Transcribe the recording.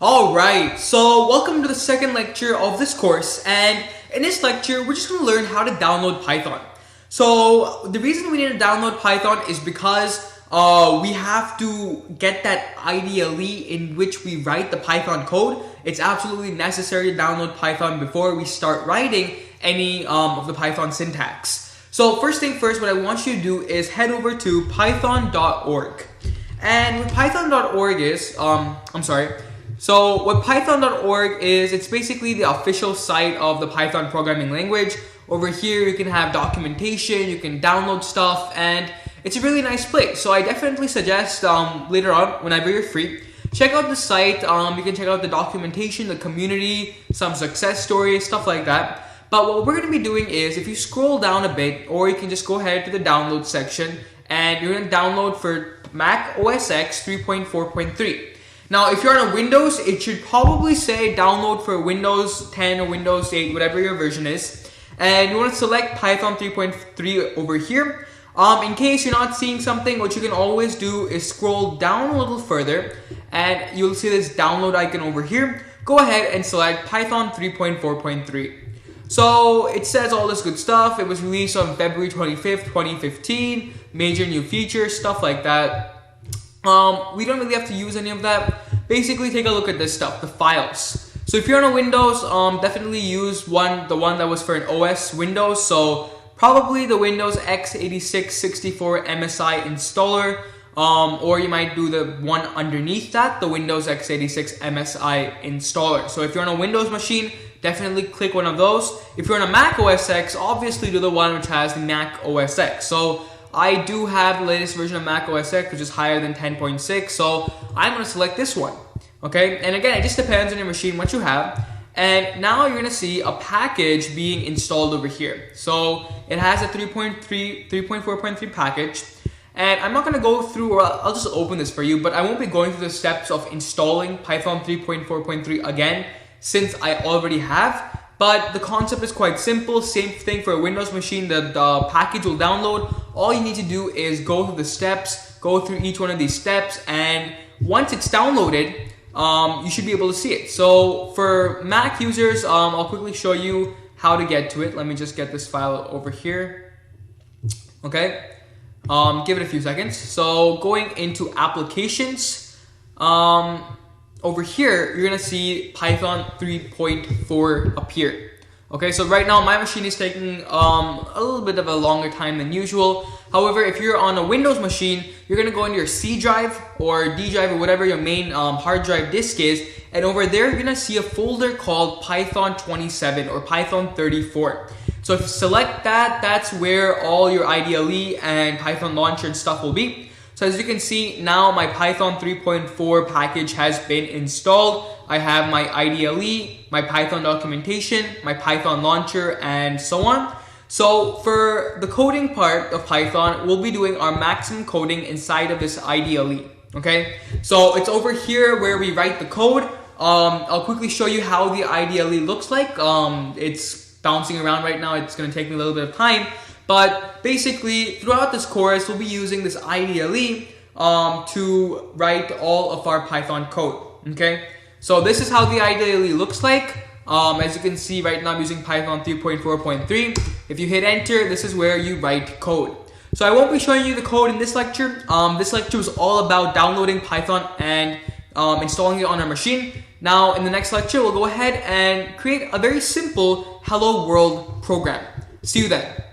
Alright, so welcome to the second lecture of this course, and in this lecture we're just going to learn how to download Python. So the reason we need to download Python is because we have to get that IDLE in which we write the Python code. It's absolutely necessary to download Python before we start writing any of the Python syntax. So first thing first, what I want you to do is head over to python.org. And what python.org is, So what python.org is, it's basically the official site of the Python programming language. Over here you can have documentation, you can download stuff, and it's a really nice place. So I definitely suggest later on, whenever you're free, check out the site. You can check out the documentation, the community, some success stories, stuff like that. But what we're going to be doing is, if you scroll down a bit, or you can just go ahead to the download section, and you're going to download for Mac OS X 3.4.3. Now, if you're on a Windows, it should probably say download for Windows 10 or Windows 8, whatever your version is. And you want to select Python 3.3 over here. In case you're not seeing something, what you can always do is scroll down a little further, and you'll see this download icon over here. Go ahead and select Python 3.4.3. So it says all this good stuff. It was released on February 25th, 2015. Major new features, stuff like that. We don't really have to use any of that. Basically, take a look at this stuff, the files. So if you're on a Windows, definitely use the one that was for an OS Windows. So probably the Windows x86 64 MSI installer, or you might do the one underneath that, the Windows x86 MSI installer. So if you're on a Windows machine, definitely click one of those. If you're on a Mac OS X, obviously do the one which has the Mac OS X. So I do have the latest version of Mac OS X, which is higher than 10.6, so I'm going to select this one. Okay, and again, it just depends on your machine, what you have. And now you're going to see a package being installed over here. So it has a 3.4.3 package. And I'm not going to go through, or I'll just open this for you, but I won't be going through the steps of installing Python 3.4.3 again, since I already have. But the concept is quite simple. Same thing for a Windows machine. The package will download. All you need to do is go through the steps, go through each one of these steps, and once it's downloaded, you should be able to see it. So for Mac users, I'll quickly show you how to get to it. Let me just get this file over here. Okay, give it a few seconds. So going into applications, over here, you're going to see Python 3.4 appear. Okay, so right now my machine is taking a little bit of a longer time than usual. However, if you're on a Windows machine, you're going to go into your C drive or D drive or whatever your main hard drive disk is. And over there, you're going to see a folder called Python 27 or Python 34. So if you select that, that's where all your IDLE and Python launcher and stuff will be. So as you can see, now my Python 3.4 package has been installed. I have my IDLE, my Python documentation, my Python launcher, and so on. So for the coding part of Python, we'll be doing our maximum coding inside of this IDLE. Okay, so it's over here where we write the code. I'll quickly show you how the IDLE looks like. It's bouncing around right now. It's going to take me a little bit of time. But basically, throughout this course, we'll be using this IDLE to write all of our Python code. Okay, so this is how the IDLE looks like. As you can see right now, I'm using Python 3.4.3. If you hit enter, this is where you write code. So I won't be showing you the code in this lecture. This lecture is all about downloading Python and installing it on our machine. Now, in the next lecture, we'll go ahead and create a very simple Hello World program. See you then.